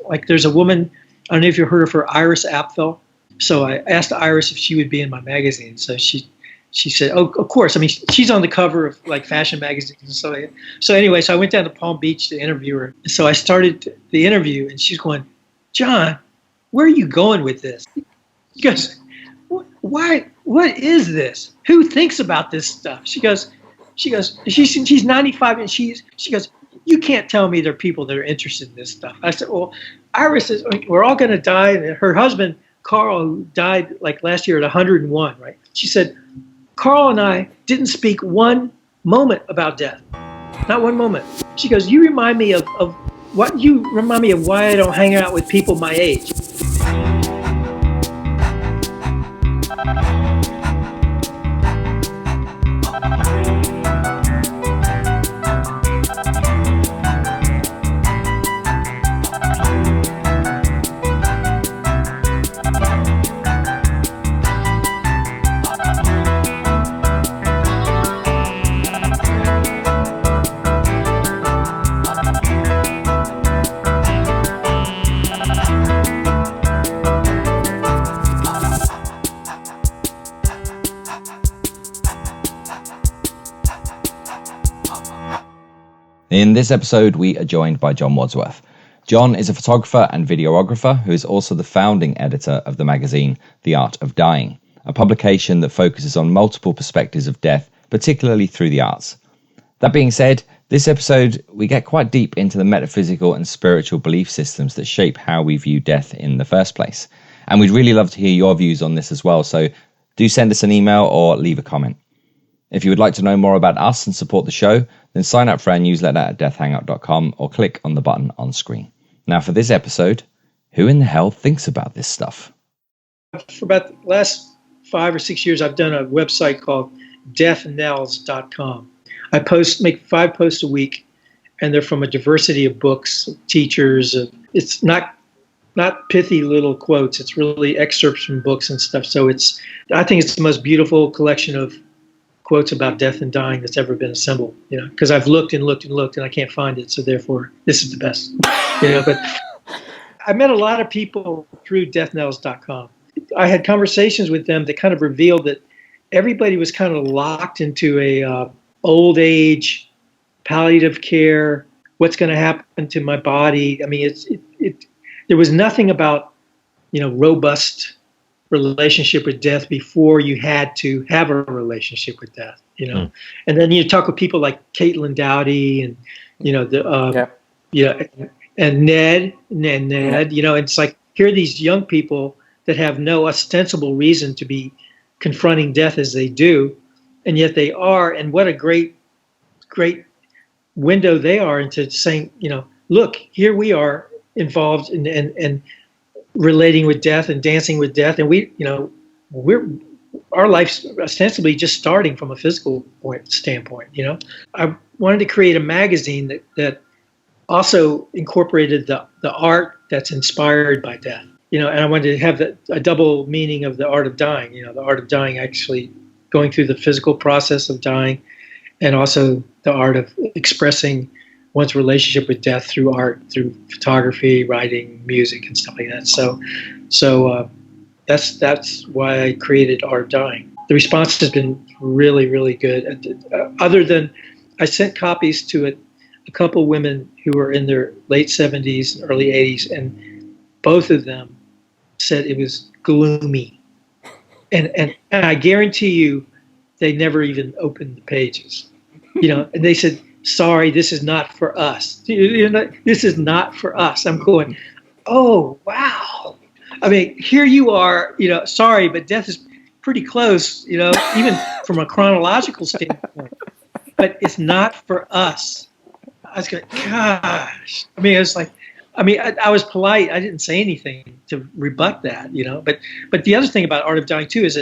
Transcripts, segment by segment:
Like there's a woman, I don't know if you've heard of her, Iris Apfel. So I asked Iris if she would be in my magazine. So she said, "Oh, of course." I mean, she's on the cover of like fashion magazines and so anyway, so I went down to Palm Beach to interview her. So I started the interview, and she's going, "John, where are you going with this?" She goes, "Why? What is this? Who thinks about this stuff?" She's 95, and she goes, "You can't tell me there are people that are interested in this stuff." I said, "Well, Iris is. We're all going to die." And her husband Carl, who died like last year at 101, right? She said, "Carl and I didn't speak one moment about death, not one moment." She goes, "You remind me of what? You remind me of why I don't hang out with people my age." In this episode, we are joined by John Wadsworth. John is a photographer and videographer who is also the founding editor of the magazine The Art of Dying, a publication that focuses on multiple perspectives of death, particularly through the arts. That being said, this episode, we get quite deep into the metaphysical and spiritual belief systems that shape how we view death in the first place. And we'd really love to hear your views on this as well, so do send us an email or leave a comment. If you would like to know more about us and support the show, then sign up for our newsletter at deathhangout.com or click on the button on screen. Now for this episode, who in the hell thinks about this stuff? For about the last 5 or 6 years, I've done a website called deathnells.com. I make 5 posts a week, and they're from a diversity of books, teachers. It's not pithy little quotes. It's really excerpts from books and stuff. So I think it's the most beautiful collection of quotes about death and dying that's ever been assembled, because I've looked and looked and looked and I can't find it. So therefore this is the best, but I met a lot of people through deathnells.com. I had conversations with them that kind of revealed that everybody was kind of locked into a old age, palliative care, what's going to happen to my body. I mean, there was nothing about, robust relationship with death before you had to have a relationship with death, And then you talk with people like Caitlin Dowdy and, and Ned, it's like, here are these young people that have no ostensible reason to be confronting death as they do. And yet they are, and what a great window they are into saying, look, here we are involved in relating with death and dancing with death, and our life's ostensibly just starting from a physical standpoint. I wanted to create a magazine that also incorporated the art that's inspired by death. And I wanted to have a double meaning of the art of dying. The art of dying, actually going through the physical process of dying, and also the art of expressing one's relationship with death through art, through photography, writing, music, and stuff like that. So that's why I created Art of Dying. The response has been really, really good. Other than I sent copies to a couple women who were in their late 70s and early 80s, and both of them said it was gloomy. And I guarantee you, they never even opened the pages. And they said, "Sorry, this is not for us. This is not for us." I'm going, oh, wow. I mean, here you are, sorry, but death is pretty close, even from a chronological standpoint. But it's not for us. I was going, gosh. I mean, I was polite. I didn't say anything to rebut that, But the other thing about Art of Dying, too, is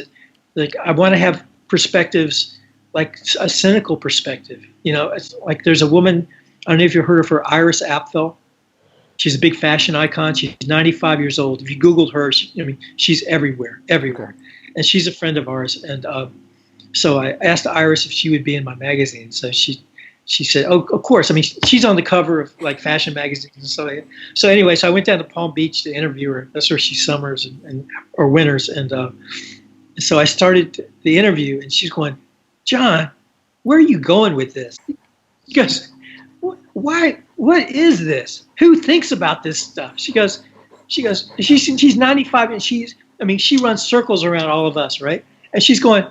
that I want to have perspectives, like a cynical perspective. It's like there's a woman, I don't know if you've heard of her, Iris Apfel. She's a big fashion icon. She's 95 years old. If you Googled her, she's everywhere. And she's a friend of ours. And so I asked Iris if she would be in my magazine. So she she said, "Oh, of course." I mean, she's on the cover of like fashion magazines and so. So anyway, so I went down to Palm Beach to interview her. That's where she summers and or winters, and so I started the interview, and she's going, "John, where are you going with this?" She goes, "Why? What is this? Who thinks about this stuff?" She's 95, and she runs circles around all of us, right? And she's going,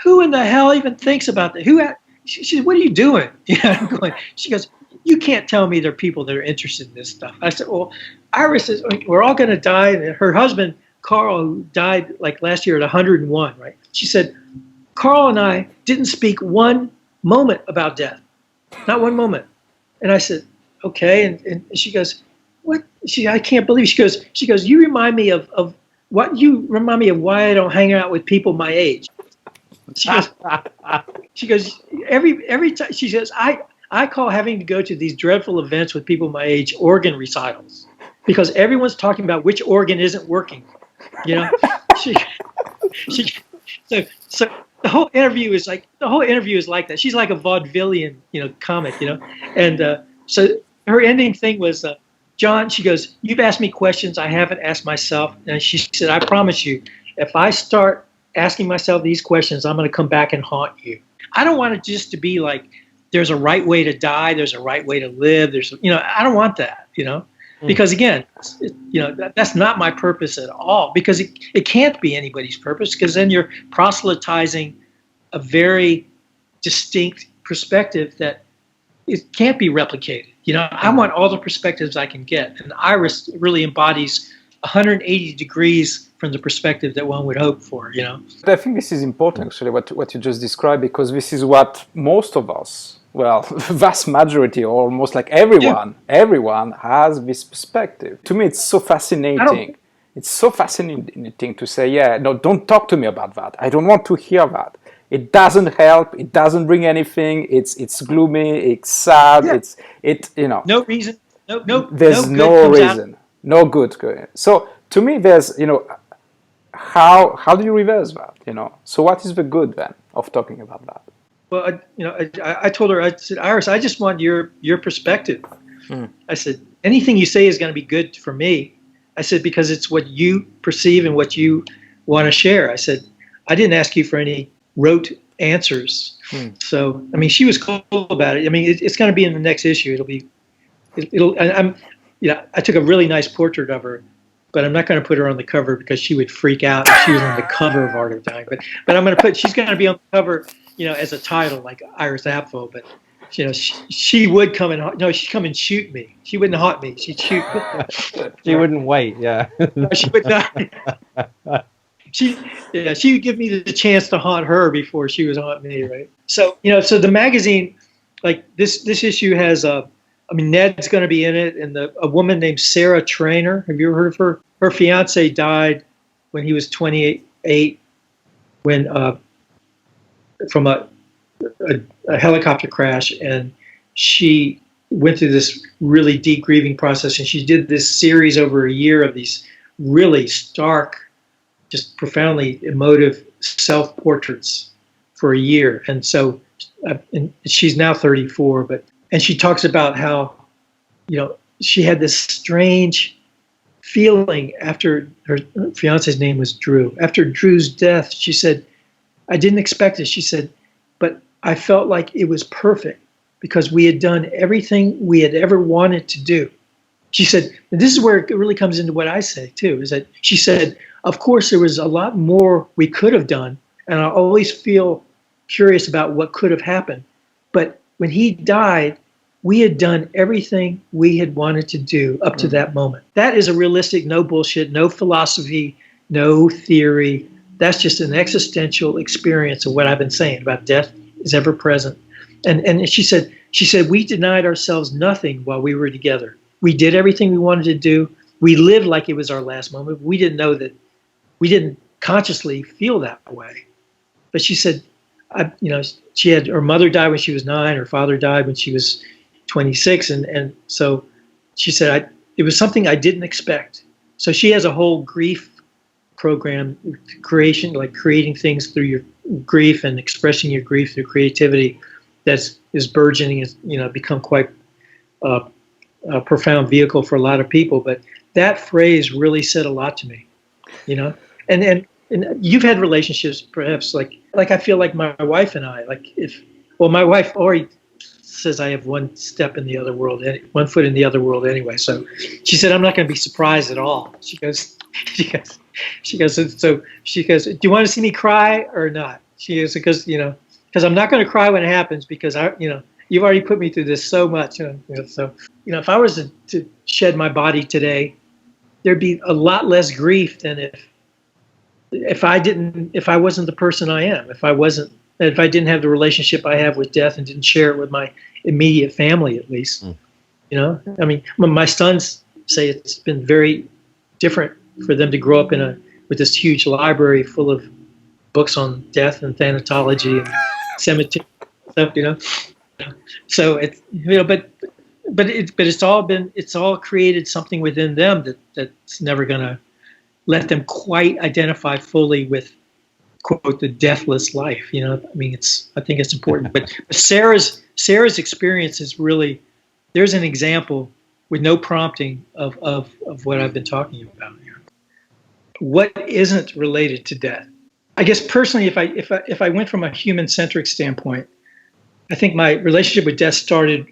"Who in the hell even thinks about that? She said, "What are you doing?" I'm going. She goes, "You can't tell me there are people that are interested in this stuff." I said, "Well, Iris is. We're all going to die." And her husband, Carl, who died like last year at 101, right? She said, "Carl and I didn't speak one moment about death, not one moment." And I said, "Okay." And she goes, "What?" I can't believe it. She goes, "You remind me of what? You remind me of why I don't hang out with people my age." She goes, every time, she says, I call having to go to these dreadful events with people my age organ recitals, because everyone's talking about which organ isn't working. You know, she so the whole interview is like that. She's like a vaudevillian, comic, and so her ending thing was, John, she goes, "You've asked me questions I haven't asked myself," and she said, "I promise you, if I start asking myself these questions, I'm going to come back and haunt you. I don't want it just to be like there's a right way to die, there's a right way to live. I don't want that, because again, that's not my purpose at all, because it can't be anybody's purpose, because then you're proselytizing a very distinct perspective that it can't be replicated. I want all the perspectives I can get, and Iris really embodies 180 degrees from the perspective that one would hope for, But I think this is important, actually, what you just described, because this is what most of us, well, the vast majority, or almost like everyone has this perspective. To me, it's so fascinating. It's so fascinating to say, yeah, no, don't talk to me about that. I don't want to hear that. It doesn't help. It doesn't bring anything. It's gloomy. It's sad. Yeah. No reason. No. There's no reason. No good. So to me, there's, how do you reverse that? So what is the good then of talking about that? Well, I told her, I said, "Iris, I just want your perspective." I said, "Anything you say is going to be good for me." I said, "Because it's what you perceive and what you want to share." I said, "I didn't ask you for any rote answers." So, she was cool about it. It's going to be in the next issue. I took a really nice portrait of her, but I'm not going to put her on the cover because she would freak out if she was on the cover of Art of Dying. But I'm going to she's going to be on the cover, as a title, like Iris Apfel. But she would come she'd come and shoot me. She wouldn't haunt me. She'd shoot me. She wouldn't wait. Yeah. No, she would not. She would give me the chance to haunt her before she was haunt me, right? So so the magazine, like this issue has Ned's going to be in it, and a woman named Sarah Trainer. Have you ever heard of her? Her fiance died when he was 28, from a helicopter crash, and she went through this really deep grieving process, and she did this series over a year of these really stark, just profoundly emotive self-portraits for a year. And so and she's now 34, and she talks about how, she had this strange feeling after her fiance's name was Drew. After Drew's death, she said, "I didn't expect it." She said, "But I felt like it was perfect because we had done everything we had ever wanted to do." She said, and this is where it really comes into what I say too, is that she said, "Of course, there was a lot more we could have done, and I always feel curious about what could have happened. But when he died, we had done everything we had wanted to do up to that moment." That is a realistic, no bullshit, no philosophy, no theory. That's just an existential experience of what I've been saying about death is ever present. And she said, "We denied ourselves nothing while we were together. We did everything we wanted to do. We lived like it was our last moment. We didn't know that. We didn't consciously feel that way." But she said, she had, her mother died when she was 9. Her father died when she was 26. And so she said, it was something I didn't expect. So she has a whole grief program, creating things through your grief and expressing your grief through creativity. that is burgeoning, is become quite a profound vehicle for a lot of people. But that phrase really said a lot to me, and you've had relationships perhaps like I feel like my wife and I, my wife already says I have one step in the other world, one foot in the other world anyway. So she said, I'm not going to be surprised at all. She goes, do you want to see me cry or not? She goes, because I'm not going to cry when it happens, because you've already put me through this so much. So if I was to shed my body today, there'd be a lot less grief than if I wasn't the person I am, if I didn't have the relationship I have with death and didn't share it with my immediate family, at least. I mean, my sons say it's been very different for them to grow up with this huge library full of books on death and thanatology and cemetery stuff, So it's but it's all created something within them that's never gonna let them quite identify fully with, quote, the deathless life. I think it's important. But Sarah's experience is really, there's an example with no prompting of what I've been talking about here. What isn't related to death? I guess personally, if I went from a human-centric standpoint, I think my relationship with death started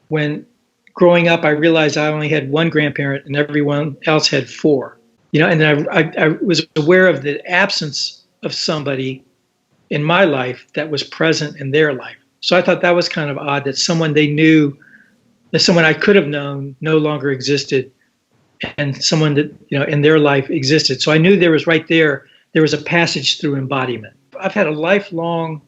when, growing up, I realized I only had one grandparent and everyone else had four. And then I was aware of the absence of somebody in my life that was present in their life. So I thought that was kind of odd, that someone they knew, that someone I could have known no longer existed, and someone that in their life existed. So I knew there was a passage through embodiment. I've had a lifelong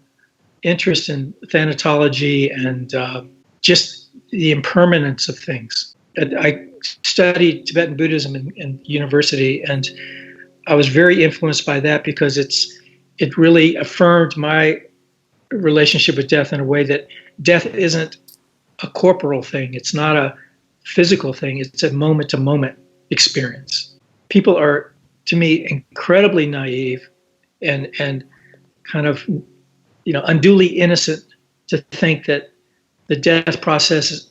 interest in thanatology and just the impermanence of things. I studied Tibetan Buddhism in university, and I was very influenced by that because it really affirmed my relationship with death in a way that death isn't a corporal thing. It's not a physical thing. It's a moment-to-moment experience. People are, to me, incredibly naive and kind of unduly innocent to think that the death process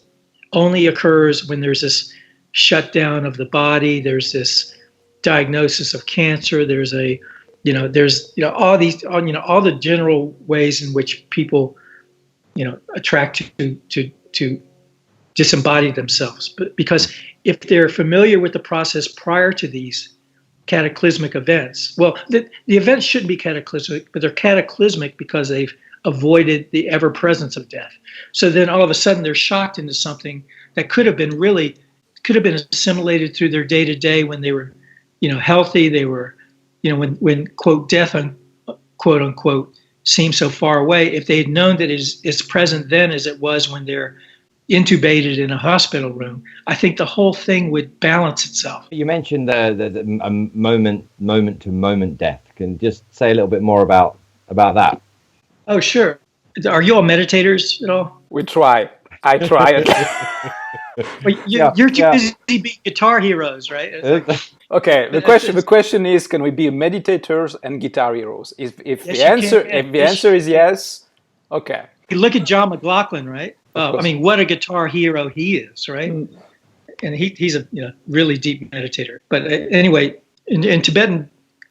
only occurs when there's this shutdown of the body, there's this diagnosis of cancer, there's all the general ways in which people attract to disembody themselves. But because if they're familiar with the process prior to these cataclysmic events, well, the events shouldn't be cataclysmic, but they're cataclysmic because they've avoided the ever presence of death. So then all of a sudden they're shocked into something that could have been assimilated through their day-to-day when they were healthy. They were when quote death quote unquote seems so far away. If they had known that it's present then as it was when they're intubated in a hospital room, I think the whole thing would balance itself. You mentioned the moment to moment death. Can you just say a little bit more about that? Oh, sure. Are you all meditators at all? We try. I try. You're too busy being guitar heroes, right? Okay. The question is, can we be meditators and guitar heroes? If the answer is yes, okay. You look at John McLaughlin, right? What a guitar hero he is, right? And he's a really deep meditator. But anyway, in Tibetan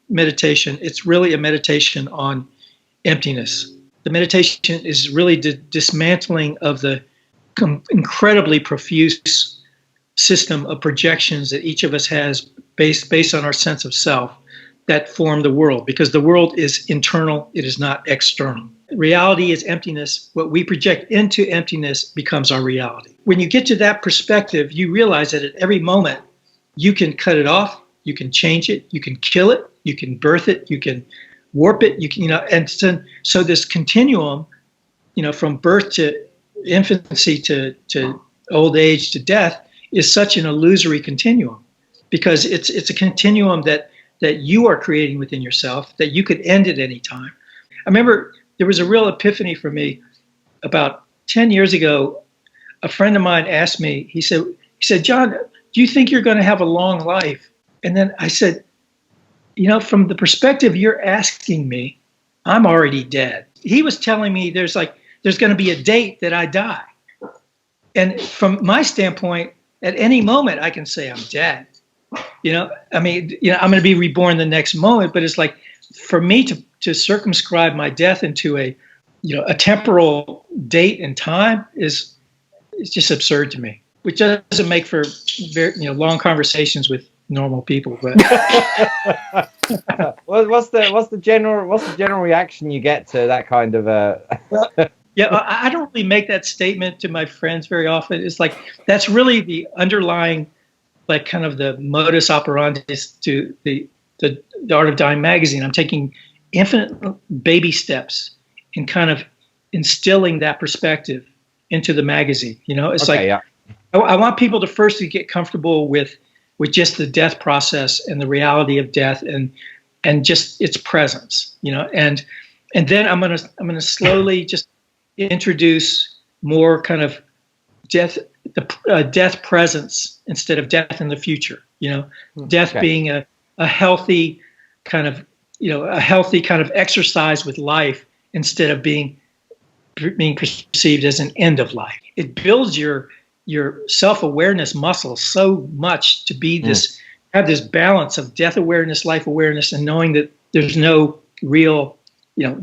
meditation, it's really a meditation on emptiness. The meditation is really the dismantling of the incredibly profuse system of projections that each of us has based on our sense of self that form the world, because the world is internal, it is not external. Reality is emptiness. What we project into emptiness becomes our reality. When you get to that perspective, you realize that at every moment you can cut it off, you can change it, you can kill it, you can birth it, you can warp it, you can, and so this continuum, from birth to infancy to old age to death is such an illusory continuum, because it's a continuum that you are creating within yourself, that you could end at any time. I remember there was a real epiphany for me about 10 years ago. A friend of mine asked me, he said, John, do you think you're going to have a long life? And then I said, from the perspective you're asking me, I'm already dead. He was telling me there's like there's going to be a date that I die. And from my standpoint, at any moment, I can say I'm dead. I'm going to be reborn the next moment, but it's like for me to circumscribe my death into a temporal date and time it's just absurd to me, which doesn't make for very, long conversations with normal people. But what's the general reaction you get to that kind of Well, yeah, I don't really make that statement to my friends very often. It's like that's really the underlying, like, kind of the modus operandi to the Art of Dying magazine. I'm taking infinite baby steps in kind of instilling that perspective into the magazine. It's I want people to first get comfortable with just the death process and the reality of death and just its presence. And then I'm gonna slowly just introduce more kind of death presence instead of death in the future. Death being a healthy kind of exercise with life instead of being perceived as an end of life. It builds your self-awareness muscle so much to be have this balance of death awareness, life awareness, and knowing that there's no real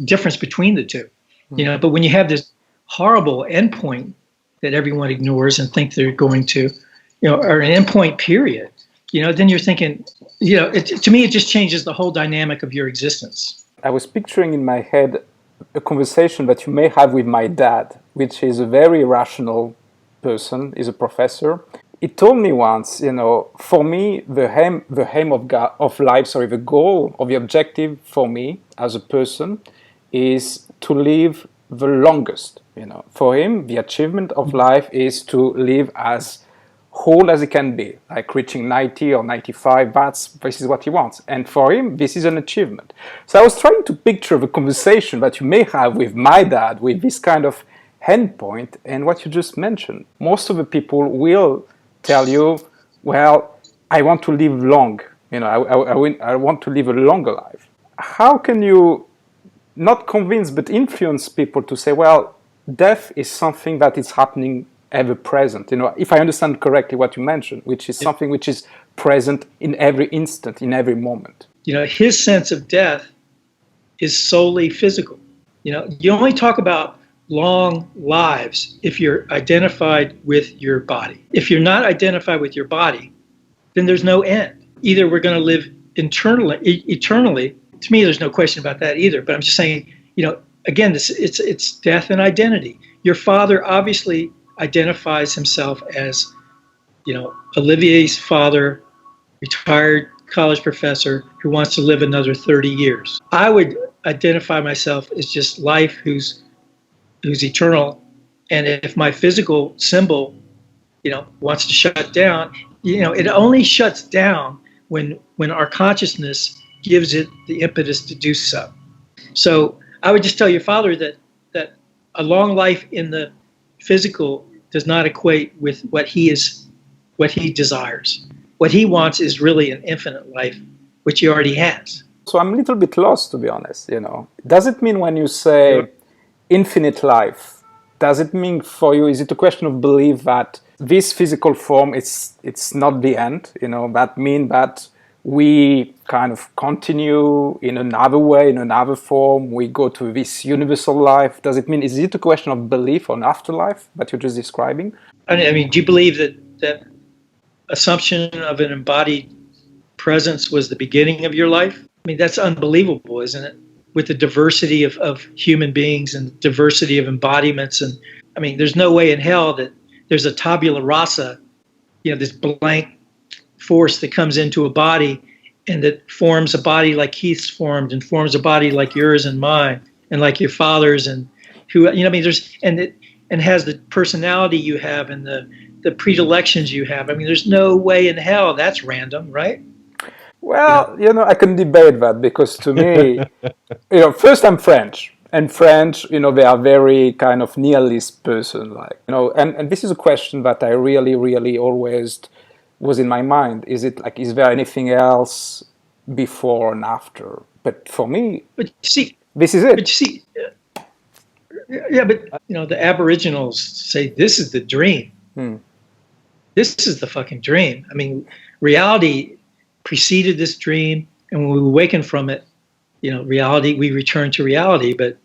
difference between the two. But when you have this horrible endpoint that everyone ignores and think they're going to, or an endpoint period, then you're thinking, to me, it just changes the whole dynamic of your existence. I was picturing in my head a conversation that you may have with my dad, which is a very rational person, is a professor. He told me once, for me, the aim of life, the goal or the objective for me as a person is to live the longest. For him, the achievement of life is to live as whole as he can be, like reaching 90 or 95. This is what he wants, and for him, this is an achievement. So I was trying to picture the conversation that you may have with my dad, with this kind of endpoint, and what you just mentioned. Most of the people will tell you, well, I want to live long. I want to live a longer life. How can you not convince but influence people to say, well, death is something that is happening ever present? If I understand correctly what you mentioned, which is something which is present in every instant, in every moment. His sense of death is solely physical. You only talk about long lives if you're identified with your body. If you're not identified with your body, then there's no end. Either we're going to live eternally. To me, there's no question about that either. But I'm just saying, again, it's death and identity. Your father obviously identifies himself as, Olivier's father, retired college professor who wants to live another 30 years. I would identify myself as just life who's eternal. And if my physical symbol, wants to shut down, it only shuts down when our consciousness gives it the impetus to do so. So I would just tell your father that a long life in the physical does not equate with what he desires. What he wants is really an infinite life, which he already has. So I'm a little bit lost, to be honest. Does it mean when you say infinite life, does it mean for you, is it a question of belief that this physical form, it's not the end? That mean that we kind of continue in another way, in another form, we go to this universal life? Does it mean, is it a question of belief on afterlife that you're just describing? I mean, do you believe that assumption of an embodied presence was the beginning of your life? I mean, that's unbelievable, isn't it? With the diversity of human beings and diversity of embodiments. And I mean, there's no way in hell that there's a tabula rasa, this blank force that comes into a body and that forms a body like Keith's formed and forms a body like yours and mine and like your father's, and who, there's, and has the personality you have and the predilections you have. I mean, there's no way in hell that's random, right? Well, I can debate that, because to me, first, I'm French. And French, they are very kind of nihilist person, and this is a question that I really, really always was in my mind. Is there anything else before and after? But for me, this is it. But you see, Yeah, but the Aboriginals say this is the dream. This is the fucking dream. I mean, reality preceded this dream, and when we awaken from it, reality, we return to reality. But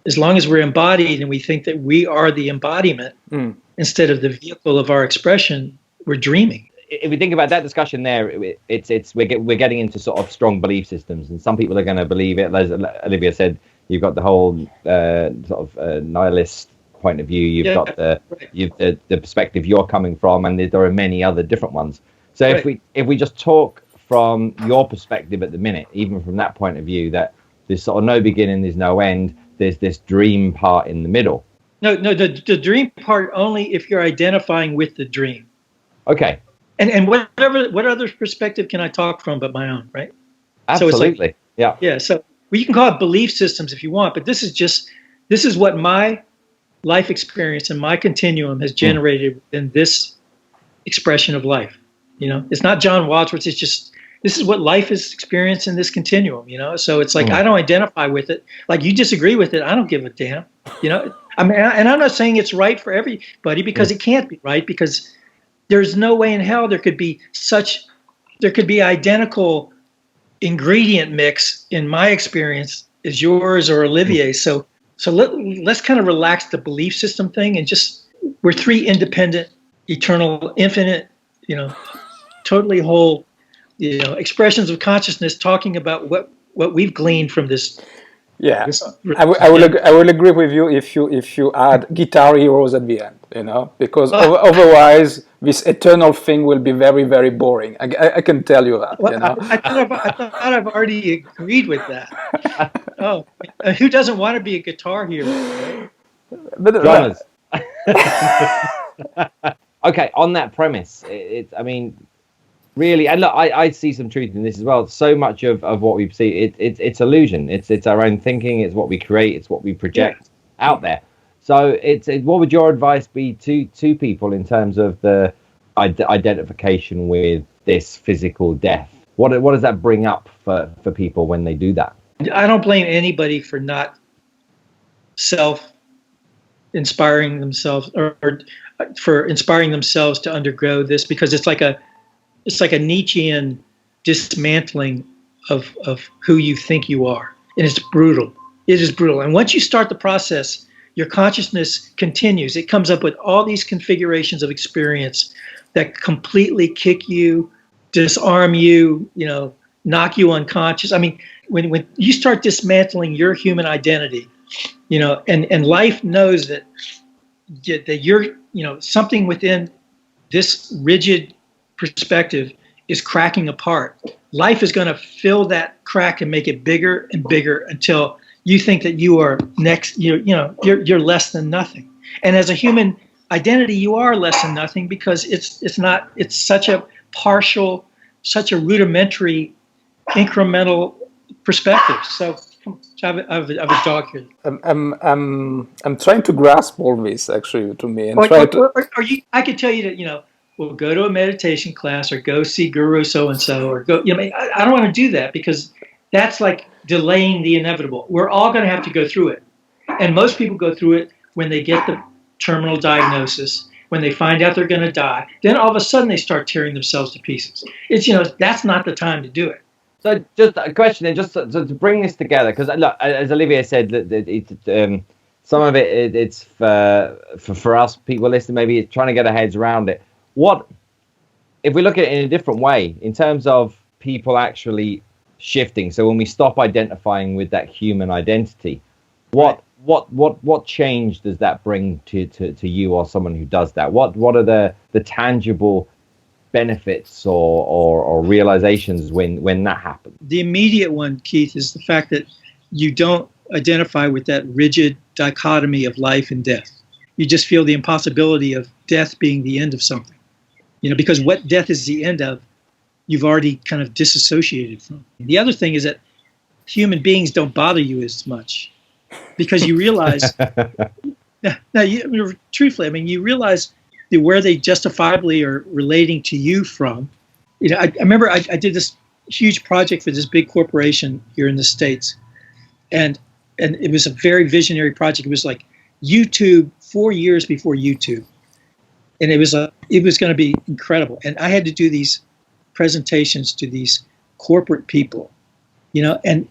as long as we're embodied and we think that we are the embodiment instead of the vehicle of our expression, we're dreaming. If we think about that discussion there, we're getting into sort of strong belief systems, and some people are going to believe it. As Olivia said, you've got the whole sort of nihilist point of view. You've got the perspective you're coming from, and there are many other different ones. So if we just talk from your perspective at the minute, even from that point of view, that there's sort of no beginning, there's no end, there's this dream part in the middle. No, the dream part only if you're identifying with the dream. Okay. And what other perspective can I talk from but my own, right? Absolutely. So yeah. So you can call it belief systems if you want, but this is what my life experience and my continuum has generated in this expression of life. It's not John Wadsworth. It's just, this is what life is experienced in this continuum, So it's like, I don't identify with it. Like, you disagree with it, I don't give a damn, I mean, and I'm not saying it's right for everybody, because it can't be right, because there's no way in hell there could be identical ingredient mix in my experience as yours or Olivier's. So let's kind of relax the belief system thing, and just, we're three independent, eternal, infinite, totally whole, expressions of consciousness talking about what we've gleaned from this. Yeah, I will agree with you if you add Guitar Heroes at the end, because otherwise this eternal thing will be very, very boring. I can tell you that. Well, I thought I've already agreed with that. Oh, who doesn't want to be a guitar hero? Right? Drummers. Okay, on that premise, really, and look, I see some truth in this as well. So much of what we see, it's illusion. It's our own thinking. It's what we create. It's what we project out there. So what would your advice be to people in terms of the identification with this physical death? What does that bring up for people when they do that? I don't blame anybody for not inspiring themselves or for inspiring themselves to undergo this, because it's like a Nietzschean dismantling of who you think you are. And it's brutal. It is brutal. And once you start the process, your consciousness continues. It comes up with all these configurations of experience that completely kick you, disarm you, knock you unconscious. I mean, when you start dismantling your human identity, and life knows that you're, something within this rigid perspective is cracking apart. Life is going to fill that crack and make it bigger and bigger until you think that you are next. You're less than nothing. And as a human identity, you are less than nothing, because it's such a partial, such a rudimentary, incremental perspective. So I have a dog here. I'm trying to grasp all this, actually, to me. And I could tell you that, we'll go to a meditation class or go see Guru so-and-so or go, I don't want to do that, because that's like delaying the inevitable. We're all going to have to go through it. And most people go through it when they get the terminal diagnosis, when they find out they're going to die. Then all of a sudden they start tearing themselves to pieces. It's, that's not the time to do it. So just a question, and just to bring this together, because look, as Olivia said, some of it's for us people listening, maybe it's trying to get our heads around it. What if we look at it in a different way, in terms of people actually shifting? So when we stop identifying with that human identity, what change does that bring to you or someone who does that? What are the tangible benefits or realizations when that happens? The immediate one, Keith, is the fact that you don't identify with that rigid dichotomy of life and death. You just feel the impossibility of death being the end of something. Because what death is the end of, you've already kind of disassociated from. The other thing is that human beings don't bother you as much, because you realize, truthfully, you realize where they justifiably are relating to you from. I remember I did this huge project for this big corporation here in the States, and it was a very visionary project. It was like YouTube 4 years before YouTube, and it was going to be incredible. And I had to do these presentations to these corporate people, and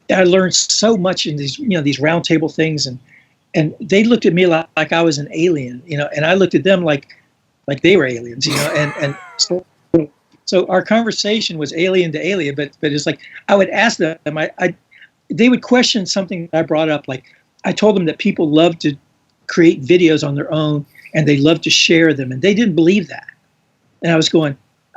I learned so much in these these roundtable things, and they looked at me like I was an alien, and I looked at them like they were aliens, and so our conversation was alien to alien, but it's like I would ask them, they would question something I brought up, like I told them that people love to create videos on their own and they love to share them, and they didn't believe that. And I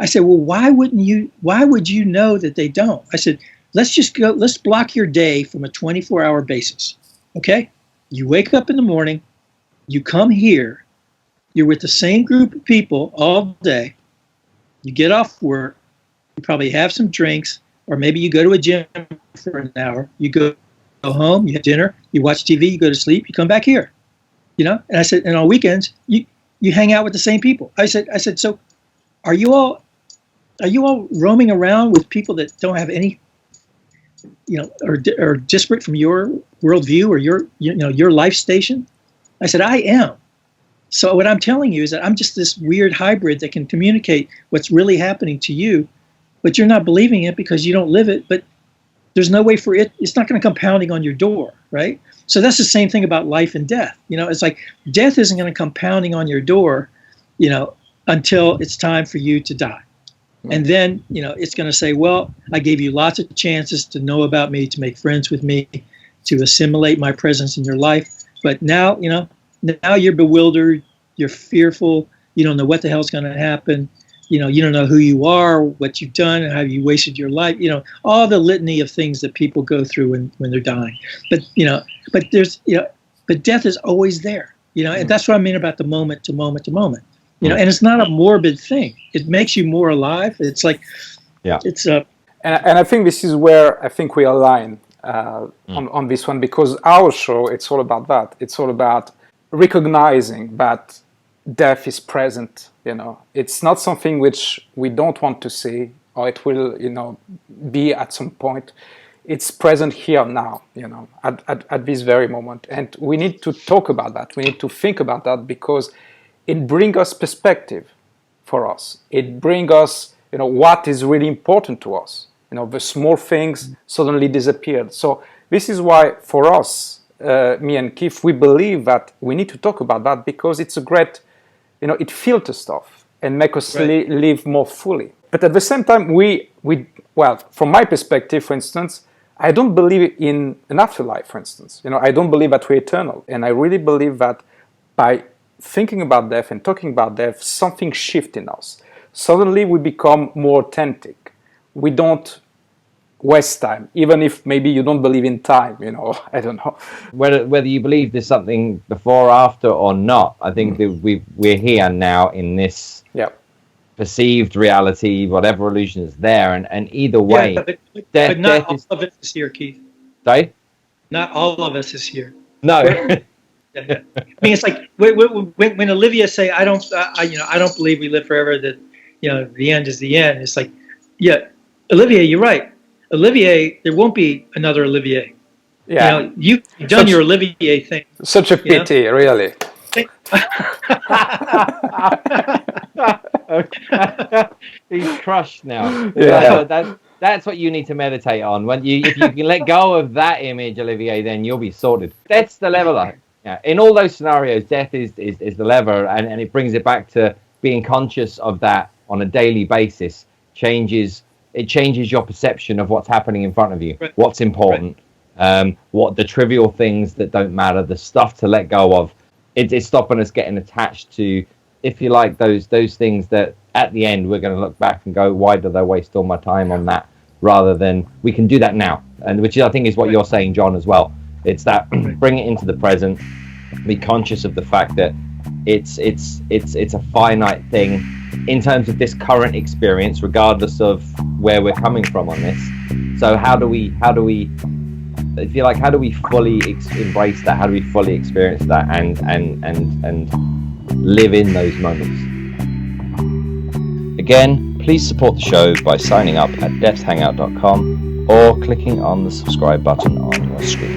said, well, why would you know that they don't? I said, let's block your day from a 24-hour basis. Okay? You wake up in the morning, you come here, you're with the same group of people all day, you get off work, you probably have some drinks, or maybe you go to a gym for an hour, you go home, you have dinner, you watch TV, you go to sleep, you come back here. And I said, and on weekends, you hang out with the same people. I said, so are you all roaming around with people that don't have any, or disparate from your worldview or your life station? I said, I am. So what I'm telling you is that I'm just this weird hybrid that can communicate what's really happening to you, but you're not believing it because you don't live it. But there's no way for it. It's not going to come pounding on your door, right? So that's the same thing about life and death. It's like death isn't going to come pounding on your door, until it's time for you to die. And then, it's going to say, well, I gave you lots of chances to know about me, to make friends with me, to assimilate my presence in your life. But now, now you're bewildered, you're fearful, you don't know what the hell's going to happen. You don't know who you are, what you've done, and how you wasted your life. All the litany of things that people go through when they're dying. But but death is always there. And that's what I mean about the moment to moment to moment. And it's not a morbid thing. It makes you more alive. It's like, it's a. And I think this is where I think we align on this one, because our show, it's all about that. It's all about recognizing that death is present. It's not something which we don't want to see, or it will, be at some point. It's present here now, at this very moment. And we need to talk about that. We need to think about that, because it brings us perspective for us. It brings us, what is really important to us. The small things suddenly disappeared. So this is why, for us, me and Keith, we believe that we need to talk about that, because it's a great, it filters stuff and make us live more fully. But at the same time, well, from my perspective, for instance, I don't believe in an afterlife, for instance. I don't believe that we're eternal. And I really believe that by thinking about death and talking about death, something shifts in us. Suddenly we become more authentic. We don't waste time, even if maybe you don't believe in time, I don't know. Whether you believe there's something before or after or not, I think that we're here now in this perceived reality, whatever illusion is there, and either way, but not all of us is here, Keith. Sorry? Not all of us is here. No. I mean, it's like when Olivia say, I don't believe we live forever, that the end is the end. It's like, Olivia, you're right. Olivier, there won't be another Olivier. Yeah. You've done your Olivier thing. Such a pity, really. He's crushed now. Yeah. That's what you need to meditate on. If you can let go of that image, Olivier, then you'll be sorted. That's the leveler. Yeah. In all those scenarios, death is the lever, and it brings it back to being conscious of that on a daily basis. It changes your perception of what's happening in front of you, what's important, what the trivial things that don't matter, the stuff to let go of. It's stopping us getting attached to, if you like, those things that at the end we're going to look back and go, why did I waste all my time on that? Rather than we can do that now, and which I think is what you're saying, John, as well. It's that bring it into the present, be conscious of the fact that it's a finite thing in terms of this current experience, regardless of where we're coming from on this. So how do we, if you like, how do we fully embrace that? How do we fully experience that and live in those moments? Again, please support the show by signing up at depthhangout.com or clicking on the subscribe button on your screen.